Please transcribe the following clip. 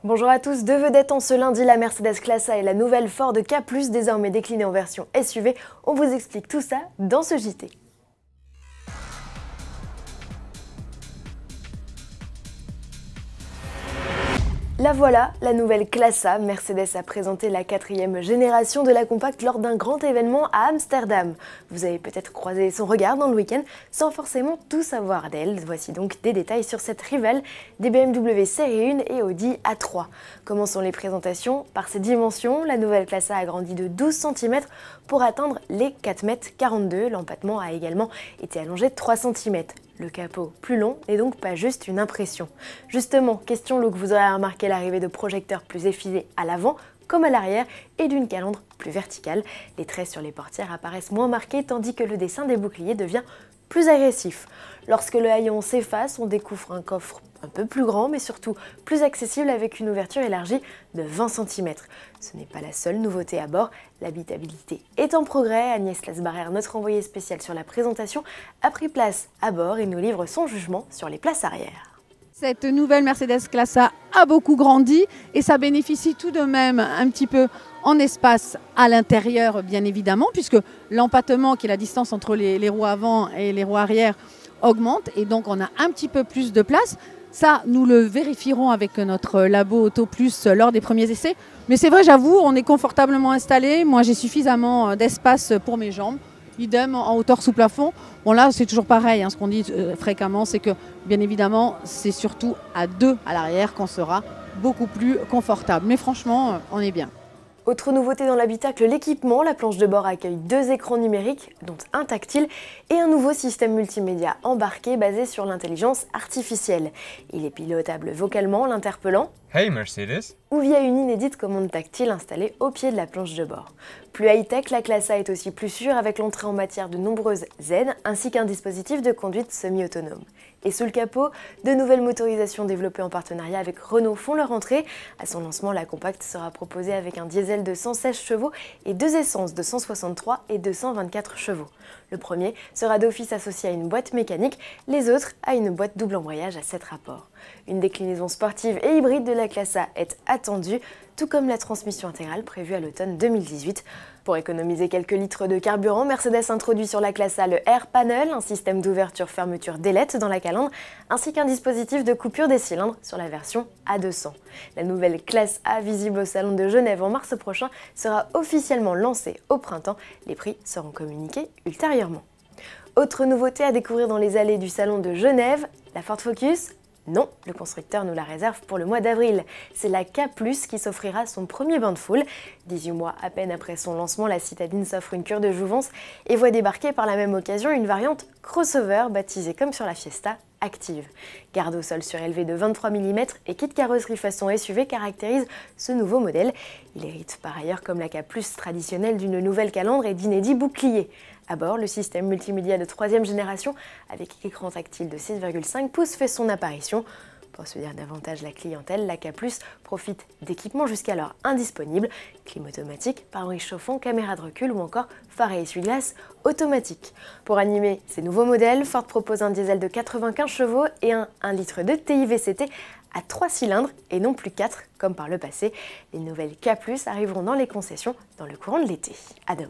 Bonjour à tous, deux vedettes en ce lundi, la Mercedes Classe A et la nouvelle Ford K+, désormais déclinée en version SUV. On vous explique tout ça dans ce JT. La voilà, la nouvelle Classe A. Mercedes a présenté la 4e génération de la compacte lors d'un grand événement à Amsterdam. Vous avez peut-être croisé son regard dans le week-end sans forcément tout savoir d'elle. Voici donc des détails sur cette rivale des BMW série 1 et Audi A3. Commençons les présentations par ses dimensions. La nouvelle Classe A a grandi de 12 cm pour atteindre les 4,42 m. L'empattement a également été allongé de 3 cm. Le capot plus long n'est donc pas juste une impression. Justement, question look, vous aurez remarqué l'arrivée de projecteurs plus effilés à l'avant comme à l'arrière et d'une calandre plus verticale. Les traits sur les portières apparaissent moins marqués tandis que le dessin des boucliers devient plus agressif. Lorsque le haillon s'efface, on découvre un coffre un peu plus grand mais surtout plus accessible avec une ouverture élargie de 20 cm. Ce n'est pas la seule nouveauté à bord, l'habitabilité est en progrès. Agnès Lasbarère, notre envoyée spéciale sur la présentation, a pris place à bord et nous livre son jugement sur les places arrière. Cette nouvelle Mercedes Classe A beaucoup grandi et ça bénéficie tout de même un petit peu en espace à l'intérieur bien évidemment puisque l'empattement qui est la distance entre les roues avant et les roues arrière augmente et donc on a un petit peu plus de place. Ça, nous le vérifierons avec notre labo Auto Plus lors des premiers essais. Mais c'est vrai, j'avoue, on est confortablement installé. Moi, j'ai suffisamment d'espace pour mes jambes. Idem en hauteur sous plafond. Bon là, c'est toujours pareil. Hein, ce qu'on dit fréquemment, c'est que, bien évidemment, c'est surtout à deux à l'arrière qu'on sera beaucoup plus confortable. Mais franchement, on est bien. Autre nouveauté dans l'habitacle, l'équipement. La planche de bord accueille 2 écrans numériques, dont un tactile, et un nouveau système multimédia embarqué basé sur l'intelligence artificielle. Il est pilotable vocalement, l'interpellant Hey Mercedes, ou via une inédite commande tactile installée au pied de la planche de bord. Plus high-tech, la Classe A est aussi plus sûre avec l'entrée en matière de nombreuses aides ainsi qu'un dispositif de conduite semi-autonome. Et sous le capot, de nouvelles motorisations développées en partenariat avec Renault font leur entrée. À son lancement, la compacte sera proposée avec un diesel de 116 chevaux et 2 essences de 163 et 224 chevaux. Le premier sera d'office associé à une boîte mécanique, les autres à une boîte double embrayage à 7 rapports. Une déclinaison sportive et hybride de la Classe A est attendue, tout comme la transmission intégrale prévue à l'automne 2018. Pour économiser quelques litres de carburant, Mercedes introduit sur la Classe A le Air Panel, un système d'ouverture-fermeture d'ailette dans la calandre, ainsi qu'un dispositif de coupure des cylindres sur la version A200. La nouvelle Classe A, visible au Salon de Genève en mars prochain, sera officiellement lancée au printemps. Les prix seront communiqués ultérieurement. Autre nouveauté à découvrir dans les allées du Salon de Genève, la Ford Focus. Non, le constructeur nous la réserve pour le mois d'avril. C'est la K+, qui s'offrira son premier bain de foule. 18 mois à peine après son lancement, la citadine s'offre une cure de jouvence et voit débarquer par la même occasion une variante crossover baptisée comme sur la Fiesta Active. Garde au sol surélevé de 23 mm et kit carrosserie façon SUV caractérise ce nouveau modèle. Il hérite par ailleurs comme la K+ traditionnelle d'une nouvelle calandre et d'inédits boucliers. À bord, le système multimédia de 3e génération avec écran tactile de 6,5 pouces fait son apparition. Pour se dire davantage la clientèle, la K+ profite d'équipements jusqu'alors indisponibles, clim automatique, pare-brise chauffant, caméra de recul ou encore phare et essuie-glace automatique. Pour animer ces nouveaux modèles, Ford propose un diesel de 95 chevaux et un 1 litre de TI VCT à 3 cylindres et non plus 4 comme par le passé. Les nouvelles K+ arriveront dans les concessions dans le courant de l'été. À demain.